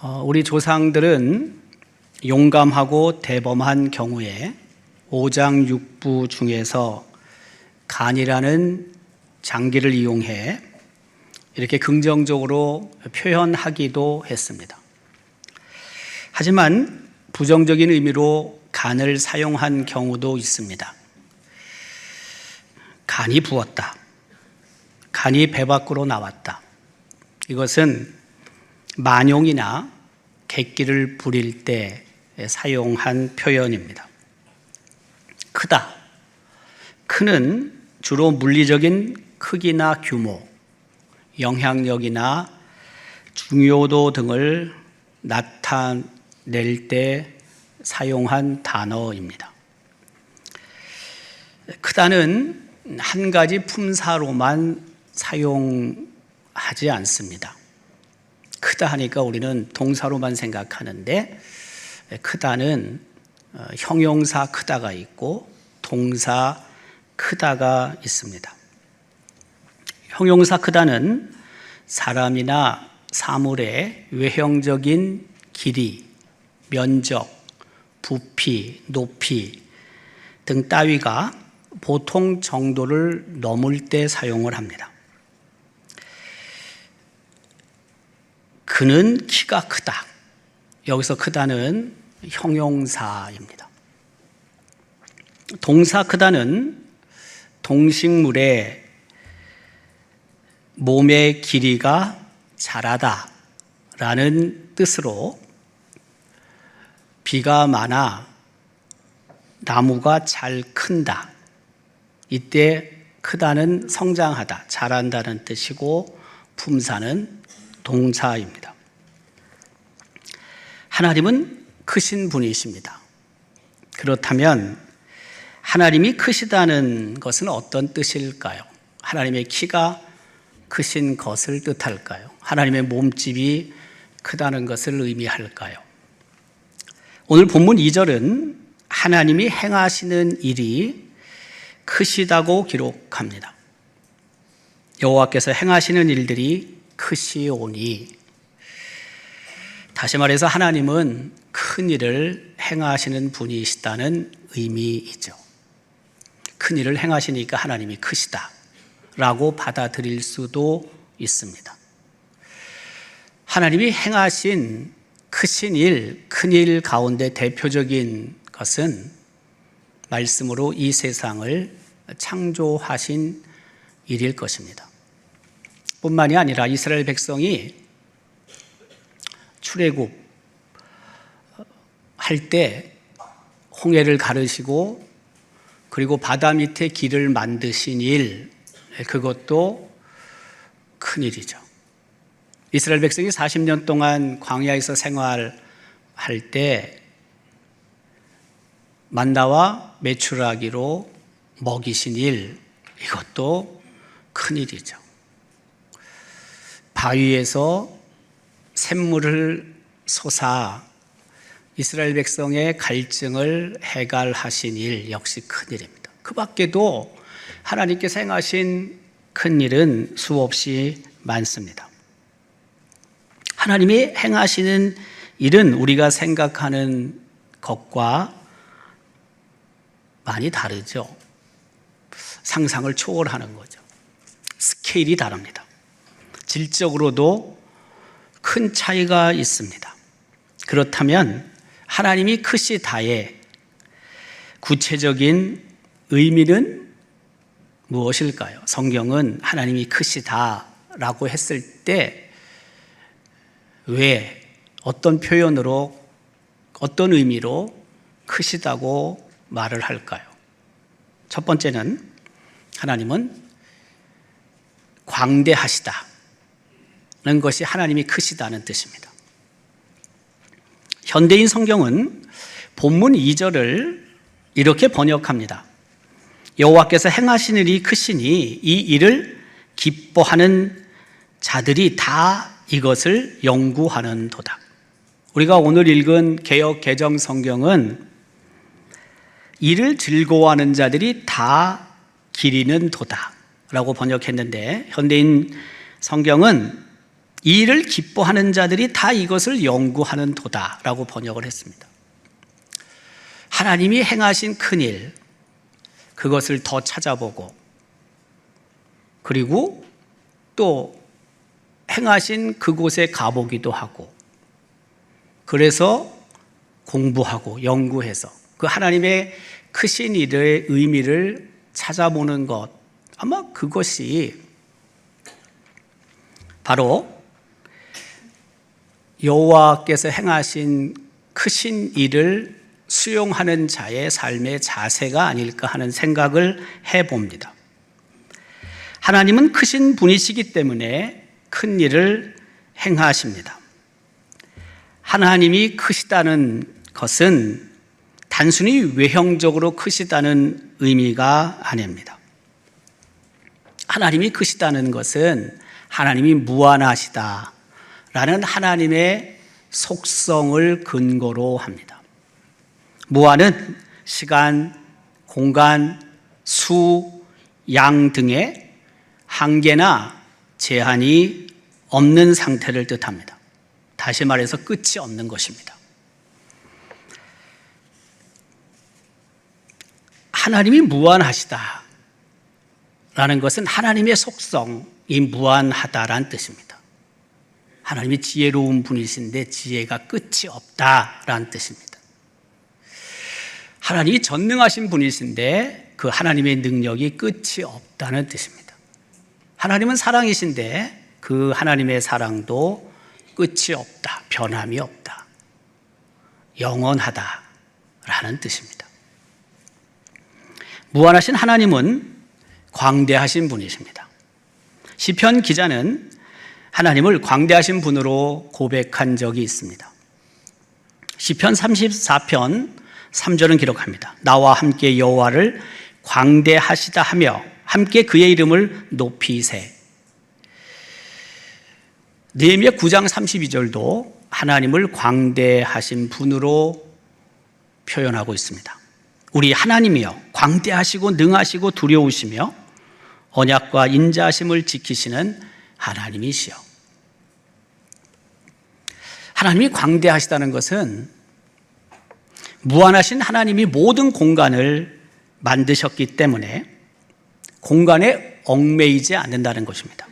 우리 조상들은 용감하고 대범한 경우에 오장육부 중에서 간이라는 장기를 이용해 이렇게 긍정적으로 표현하기도 했습니다. 하지만 부정적인 의미로 간을 사용한 경우도 있습니다. 간이 부었다. 간이 배 밖으로 나왔다. 이것은 만용이나 객기를 부릴 때 사용한 표현입니다. 크다. 크는 주로 물리적인 크기나 규모, 영향력이나 중요도 등을 나타낼 때 사용한 단어입니다. 크다는 한 가지 품사로만 사용하지 않습니다. 크다 하니까 우리는 동사로만 생각하는데 크다는 형용사 크다가 있고 동사 크다가 있습니다. 형용사 크다는 사람이나 사물의 외형적인 길이, 면적, 부피, 높이 등 따위가 보통 정도를 넘을 때 사용을 합니다. 그는 키가 크다. 여기서 크다는 형용사입니다. 동사 크다는 동식물의 몸의 길이가 자라다 라는 뜻으로 비가 많아 나무가 잘 큰다. 이때 크다는 성장하다, 자란다는 뜻이고 품사는 동사입니다. 하나님은 크신 분이십니다. 그렇다면 하나님이 크시다는 것은 어떤 뜻일까요? 하나님의 키가 크신 것을 뜻할까요? 하나님의 몸집이 크다는 것을 의미할까요? 오늘 본문 2절은 하나님이 행하시는 일이 크시다고 기록합니다. 여호와께서 행하시는 일들이 크시오니, 다시 말해서 하나님은 큰 일을 행하시는 분이시다는 의미이죠. 큰 일을 행하시니까 하나님이 크시다라고 받아들일 수도 있습니다. 하나님이 행하신 크신 일, 큰 일 가운데 대표적인 것은 말씀으로 이 세상을 창조하신 일일 것입니다. 뿐만이 아니라 이스라엘 백성이 출애굽 할 때 홍해를 가르시고 그리고 바다 밑에 길을 만드신 일, 그것도 큰 일이죠. 이스라엘 백성이 40년 동안 광야에서 생활할 때 만나와 메추라기로 먹이신 일, 이것도 큰 일이죠. 바위에서 샘물을 솟아 이스라엘 백성의 갈증을 해갈하신 일, 역시 큰 일입니다. 그 밖에도 하나님께서 행하신 큰 일은 수없이 많습니다. 하나님이 행하시는 일은 우리가 생각하는 것과 많이 다르죠. 상상을 초월하는 거죠. 스케일이 다릅니다. 질적으로도 큰 차이가 있습니다. 그렇다면 하나님이 크시다의 구체적인 의미는 무엇일까요? 성경은 하나님이 크시다라고 했을 때 왜, 어떤 표현으로, 어떤 의미로 크시다고 말을 할까요? 첫 번째는 하나님은 광대하시다는 것이 하나님이 크시다는 뜻입니다. 현대인 성경은 본문 2절을 이렇게 번역합니다. 여호와께서 행하시는 일이 크시니 이 일을 기뻐하는 자들이 다 이것을 연구하는도다. 우리가 오늘 읽은 개역 개정 성경은 이를 즐거워하는 자들이 다 기리는 도다 라고 번역했는데, 현대인 성경은 이 일을 기뻐하는 자들이 다 이것을 연구하는 도다라고 번역을 했습니다. 하나님이 행하신 큰일, 그것을 더 찾아보고, 그리고 또 행하신 그곳에 가보기도 하고, 그래서 공부하고 연구해서 그 하나님의 크신 일의 의미를 찾아보는 것, 아마 그것이 바로 여호와께서 행하신 크신 일을 수용하는 자의 삶의 자세가 아닐까 하는 생각을 해봅니다. 하나님은 크신 분이시기 때문에 큰 일을 행하십니다. 하나님이 크시다는 것은 단순히 외형적으로 크시다는 의미가 아닙니다. 하나님이 크시다는 것은 하나님이 무한하시다라는 하나님의 속성을 근거로 합니다. 무한은 시간, 공간, 수, 양 등의 한계나 제한이 없는 상태를 뜻합니다. 다시 말해서 끝이 없는 것입니다. 하나님이 무한하시다라는 것은 하나님의 속성이 무한하다라는 뜻입니다. 하나님이 지혜로운 분이신데 지혜가 끝이 없다라는 뜻입니다. 하나님이 전능하신 분이신데 그 하나님의 능력이 끝이 없다는 뜻입니다. 하나님은 사랑이신데 그 하나님의 사랑도 끝이 없다, 변함이 없다, 영원하다라는 뜻입니다. 무한하신 하나님은 광대하신 분이십니다. 시편 기자는 하나님을 광대하신 분으로 고백한 적이 있습니다. 시편 34편 3절은 기록합니다. 나와 함께 여호와를 광대하시다 하며 함께 그의 이름을 높이세. 느헤미야 9장 32절도 하나님을 광대하신 분으로 표현하고 있습니다. 우리 하나님이여 광대하시고 능하시고 두려우시며 언약과 인자하심을 지키시는 하나님이시여. 하나님이 광대하시다는 것은 무한하신 하나님이 모든 공간을 만드셨기 때문에 공간에 얽매이지 않는다는 것입니다.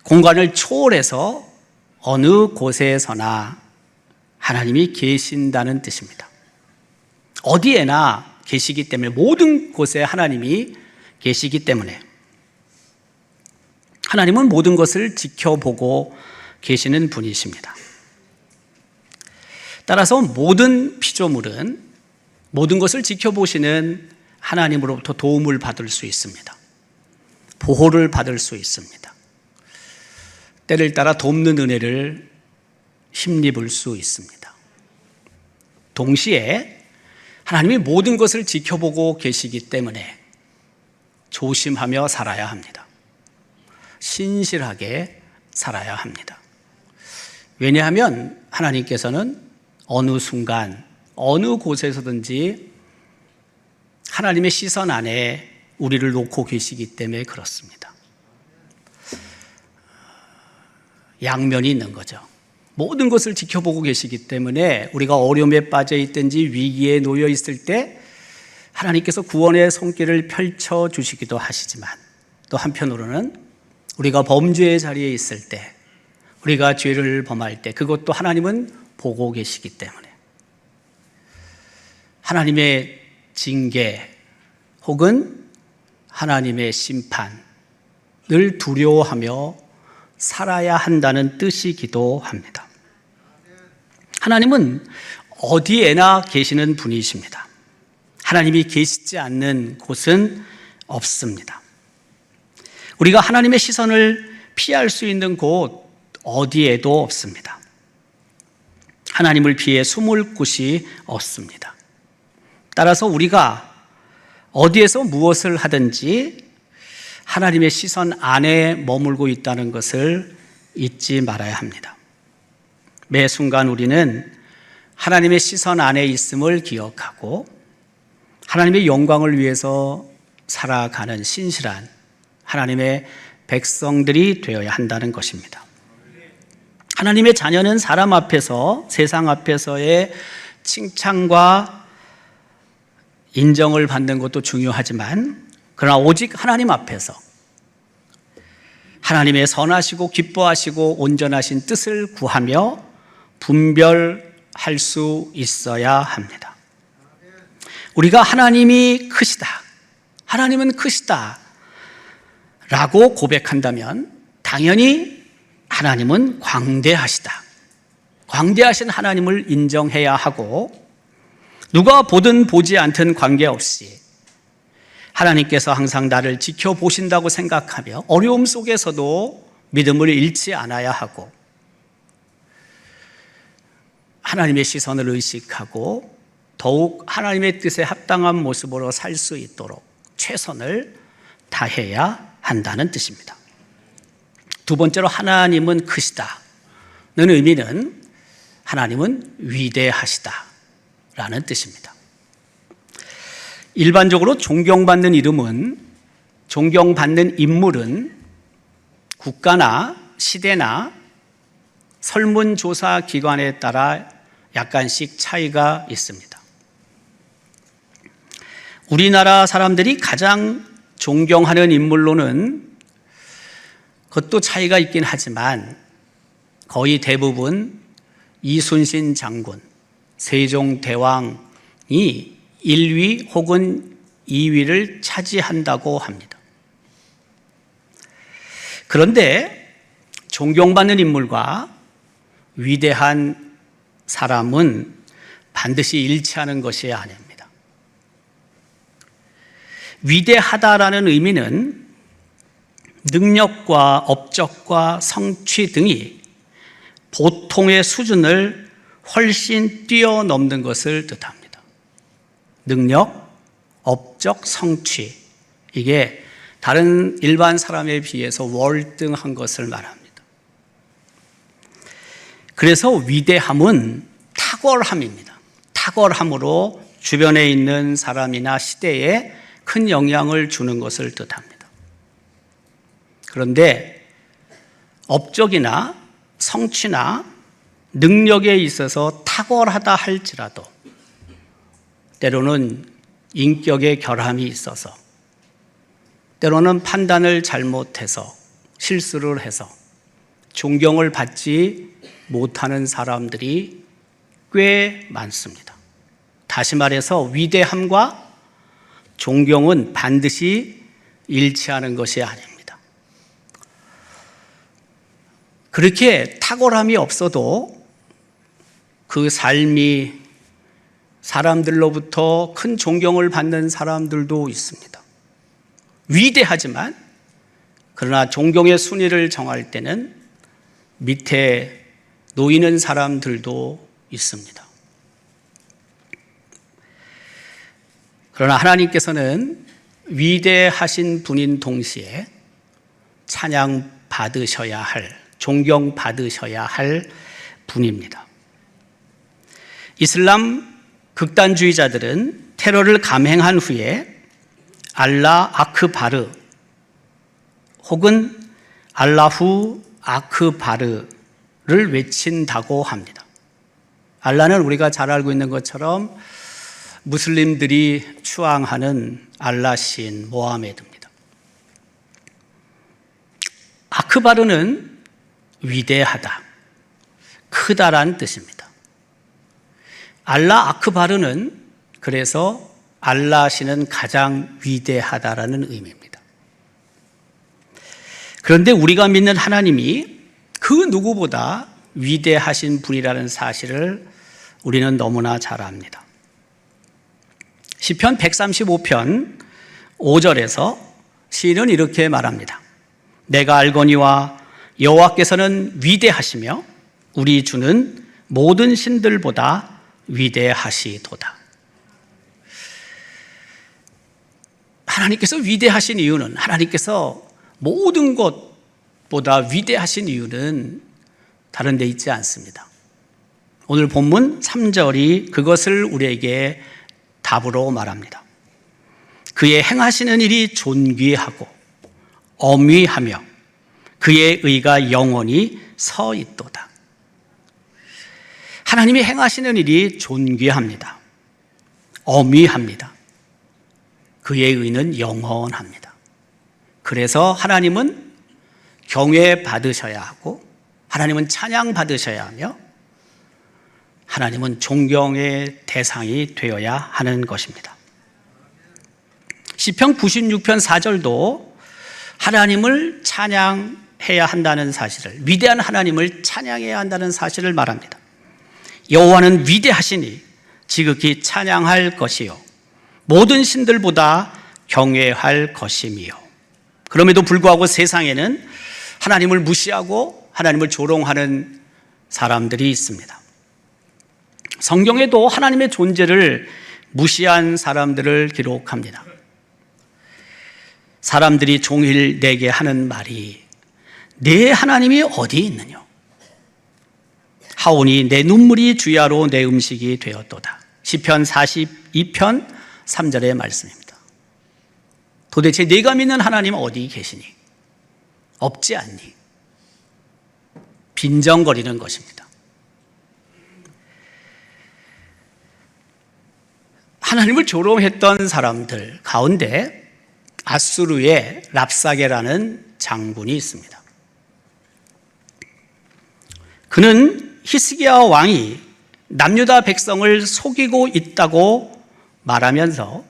공간을 초월해서 어느 곳에서나 하나님이 계신다는 뜻입니다. 어디에나 계시기 때문에, 모든 곳에 하나님이 계시기 때문에 하나님은 모든 것을 지켜보고 계시는 분이십니다. 따라서 모든 피조물은 모든 것을 지켜보시는 하나님으로부터 도움을 받을 수 있습니다. 보호를 받을 수 있습니다. 때를 따라 돕는 은혜를 힘입을 수 있습니다. 동시에 하나님이 모든 것을 지켜보고 계시기 때문에 조심하며 살아야 합니다. 신실하게 살아야 합니다. 왜냐하면 하나님께서는 어느 순간 어느 곳에서든지 하나님의 시선 안에 우리를 놓고 계시기 때문에 그렇습니다. 양면이 있는 거죠. 모든 것을 지켜보고 계시기 때문에 우리가 어려움에 빠져 있든지 위기에 놓여 있을 때 하나님께서 구원의 손길을 펼쳐 주시기도 하시지만, 또 한편으로는 우리가 범죄의 자리에 있을 때, 우리가 죄를 범할 때 그것도 하나님은 보고 계시기 때문에 하나님의 징계 혹은 하나님의 심판을 두려워하며 살아야 한다는 뜻이기도 합니다. 하나님은 어디에나 계시는 분이십니다. 하나님이 계시지 않는 곳은 없습니다. 우리가 하나님의 시선을 피할 수 있는 곳 어디에도 없습니다. 하나님을 피해 숨을 곳이 없습니다. 따라서 우리가 어디에서 무엇을 하든지 하나님의 시선 안에 머물고 있다는 것을 잊지 말아야 합니다. 매 순간 우리는 하나님의 시선 안에 있음을 기억하고 하나님의 영광을 위해서 살아가는 신실한 하나님의 백성들이 되어야 한다는 것입니다. 하나님의 자녀는 사람 앞에서, 세상 앞에서의 칭찬과 인정을 받는 것도 중요하지만, 그러나 오직 하나님 앞에서 하나님의 선하시고 기뻐하시고 온전하신 뜻을 구하며 분별할 수 있어야 합니다. 우리가 하나님이 크시다, 하나님은 크시다 라고 고백한다면 당연히 하나님은 광대하시다, 광대하신 하나님을 인정해야 하고, 누가 보든 보지 않든 관계없이 하나님께서 항상 나를 지켜보신다고 생각하며 어려움 속에서도 믿음을 잃지 않아야 하고, 하나님의 시선을 의식하고 더욱 하나님의 뜻에 합당한 모습으로 살 수 있도록 최선을 다해야 한다는 뜻입니다. 두 번째로, 하나님은 크시다는 의미는 하나님은 위대하시다 라는 뜻입니다. 일반적으로 존경받는 인물은 국가나 시대나 설문조사 기관에 따라 약간씩 차이가 있습니다. 우리나라 사람들이 가장 존경하는 인물로는 그것도 차이가 있긴 하지만 거의 대부분 이순신 장군, 세종대왕이 1위 혹은 2위를 차지한다고 합니다. 그런데 존경받는 인물과 위대한 사람은 반드시 일치하는 것이 아닙니다. 위대하다라는 의미는 능력과 업적과 성취 등이 보통의 수준을 훨씬 뛰어넘는 것을 뜻합니다. 능력, 업적, 성취, 이게 다른 일반 사람에 비해서 월등한 것을 말합니다. 그래서 위대함은 탁월함입니다. 탁월함으로 주변에 있는 사람이나 시대에 큰 영향을 주는 것을 뜻합니다. 그런데 업적이나 성취나 능력에 있어서 탁월하다 할지라도 때로는 인격의 결함이 있어서, 때로는 판단을 잘못해서 실수를 해서 존경을 받지 못하는 사람들이 꽤 많습니다. 다시 말해서 위대함과 존경은 반드시 일치하는 것이 아닙니다. 그렇게 탁월함이 없어도 그 삶이 사람들로부터 큰 존경을 받는 사람들도 있습니다. 위대하지만 그러나 존경의 순위를 정할 때는 밑에 놓이는 사람들도 있습니다. 그러나 하나님께서는 위대하신 분인 동시에 찬양 받으셔야 할, 존경 받으셔야 할 분입니다. 이슬람 극단주의자들은 테러를 감행한 후에 알라 아크바르 혹은 알라후 아크바르를 외친다고 합니다. 알라는 우리가 잘 알고 있는 것처럼 무슬림들이 추앙하는 알라 신 모하메드입니다. 아크바르는 위대하다, 크다라는 뜻입니다. 알라 아크바르는 그래서 알라 신은 가장 위대하다라는 의미입니다. 그런데 우리가 믿는 하나님이 그 누구보다 위대하신 분이라는 사실을 우리는 너무나 잘 압니다. 시편 135편 5절에서 시인은 이렇게 말합니다. 내가 알거니와 여호와께서는 위대하시며 우리 주는 모든 신들보다 위대하시도다. 하나님께서 위대하신 이유는, 하나님께서 모든 것보다 위대하신 이유는 다른 데 있지 않습니다. 오늘 본문 3절이 그것을 우리에게 답으로 말합니다. 그의 행하시는 일이 존귀하고 엄위하며 그의 의가 영원히 서 있도다. 하나님이 행하시는 일이 존귀합니다. 어미합니다. 그의 의는 영원합니다. 그래서 하나님은 경외 받으셔야 하고, 하나님은 찬양 받으셔야 하며, 하나님은 존경의 대상이 되어야 하는 것입니다. 시편 96편 4절도 하나님을 찬양해야 한다는 사실을, 위대한 하나님을 찬양해야 한다는 사실을 말합니다. 여호와는 위대하시니 지극히 찬양할 것이요 모든 신들보다 경외할 것이며. 그럼에도 불구하고 세상에는 하나님을 무시하고 하나님을 조롱하는 사람들이 있습니다. 성경에도 하나님의 존재를 무시한 사람들을 기록합니다. 사람들이 종일 내게 하는 말이 내 하나님이 어디 있느냐? 하오니 내 눈물이 주야로 내 음식이 되었도다. 시편 42편 3절의 말씀입니다. 도대체 네가 믿는 하나님 어디 계시니? 없지 않니? 빈정거리는 것입니다. 하나님을 조롱했던 사람들 가운데 아수르의 랍사게라는 장군이 있습니다. 그는 히스기야 왕이 남유다 백성을 속이고 있다고 말하면서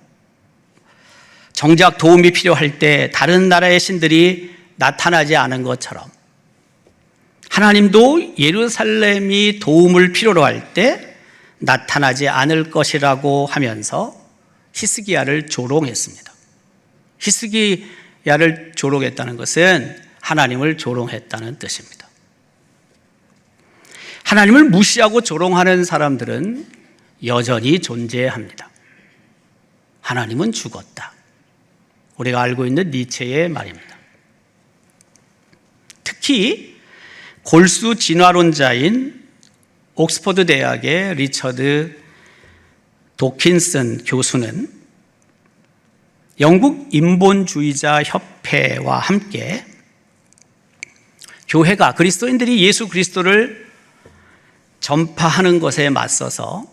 정작 도움이 필요할 때 다른 나라의 신들이 나타나지 않은 것처럼 하나님도 예루살렘이 도움을 필요로 할 때 나타나지 않을 것이라고 하면서 히스기야를 조롱했습니다. 히스기야를 조롱했다는 것은 하나님을 조롱했다는 뜻입니다. 하나님을 무시하고 조롱하는 사람들은 여전히 존재합니다. 하나님은 죽었다. 우리가 알고 있는 니체의 말입니다. 특히 골수 진화론자인 옥스퍼드 대학의 리처드 도킨슨 교수는 영국 인본주의자 협회와 함께 교회가 그리스도인들이 예수 그리스도를 전파하는 것에 맞서서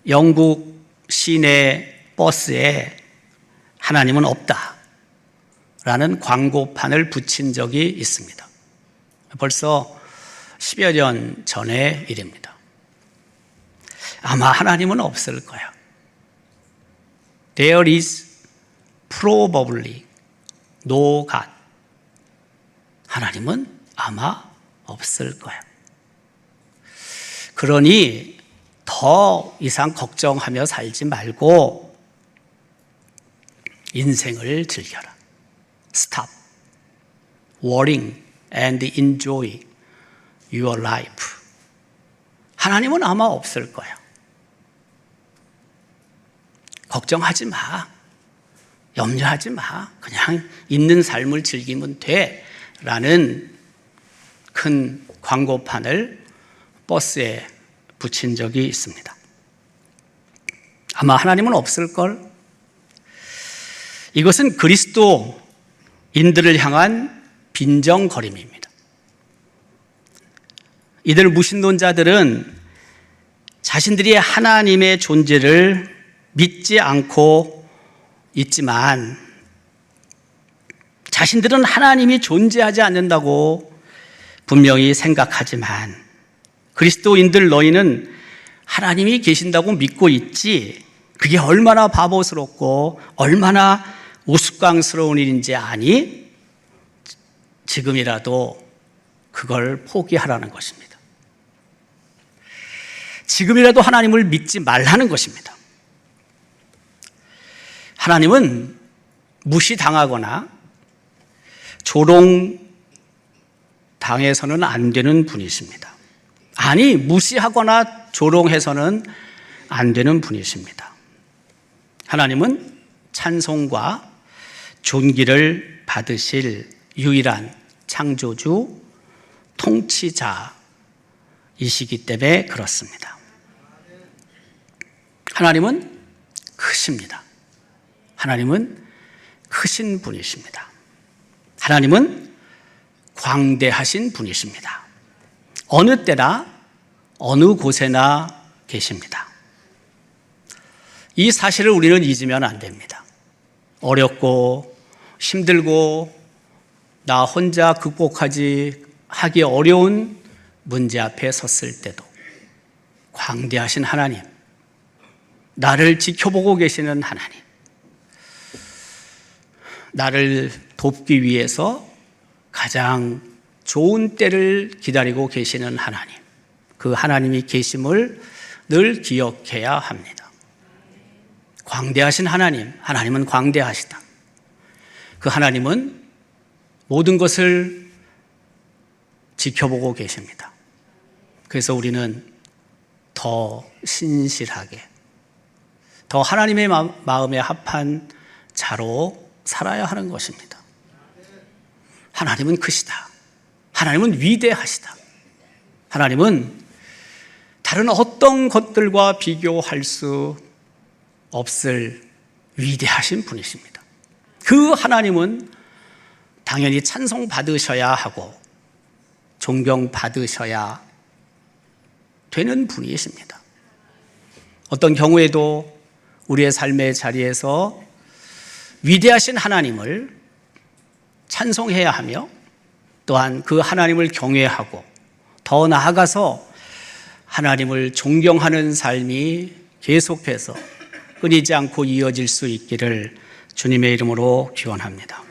영국 시내 버스에 하나님은 없다라는 광고판을 붙인 적이 있습니다. 벌써 10여 년 전의 일입니다. 아마 하나님은 없을 거야. There is probably no God. 하나님은 아마 없을 거야. 그러니 더 이상 걱정하며 살지 말고 인생을 즐겨라. Stop worrying and enjoy your life. 하나님은 아마 없을 거야. 걱정하지 마. 염려하지 마. 그냥 있는 삶을 즐기면 돼. 라는 큰 광고판을 버스에 붙인 적이 있습니다. 아마 하나님은 없을걸? 이것은 그리스도인들을 향한 빈정거림입니다. 이들 무신론자들은 자신들이 하나님의 존재를 믿지 않고 있지만 자신들은 하나님이 존재하지 않는다고 분명히 생각하지만 그리스도인들 너희는 하나님이 계신다고 믿고 있지, 그게 얼마나 바보스럽고 얼마나 우스꽝스러운 일인지 아니? 지금이라도 그걸 포기하라는 것입니다. 지금이라도 하나님을 믿지 말라는 것입니다. 하나님은 무시당하거나 조롱당해서는 안 되는 분이십니다. 아니, 무시하거나 조롱해서는 안 되는 분이십니다. 하나님은 찬송과 존귀를 받으실 유일한 창조주, 통치자이시기 때문에 그렇습니다. 하나님은 크십니다. 하나님은 크신 분이십니다. 하나님은 광대하신 분이십니다. 어느 때나 어느 곳에나 계십니다. 이 사실을 우리는 잊으면 안 됩니다. 어렵고 힘들고 나 혼자 하기 어려운 문제 앞에 섰을 때도 광대하신 하나님, 나를 지켜보고 계시는 하나님, 나를 돕기 위해서 가장 좋은 때를 기다리고 계시는 하나님, 그 하나님이 계심을 늘 기억해야 합니다. 광대하신 하나님, 하나님은 광대하시다. 그 하나님은 모든 것을 지켜보고 계십니다. 그래서 우리는 더 신실하게, 더 하나님의 마음에 합한 자로 살아야 하는 것입니다. 하나님은 크시다. 하나님은 위대하시다. 하나님은 다른 어떤 것들과 비교할 수 없을 위대하신 분이십니다. 그 하나님은 당연히 찬송받으셔야 하고 존경받으셔야 되는 분이십니다. 어떤 경우에도 우리의 삶의 자리에서 위대하신 하나님을 찬송해야 하며 또한 그 하나님을 경외하고 더 나아가서 하나님을 존경하는 삶이 계속해서 끊이지 않고 이어질 수 있기를 주님의 이름으로 기원합니다.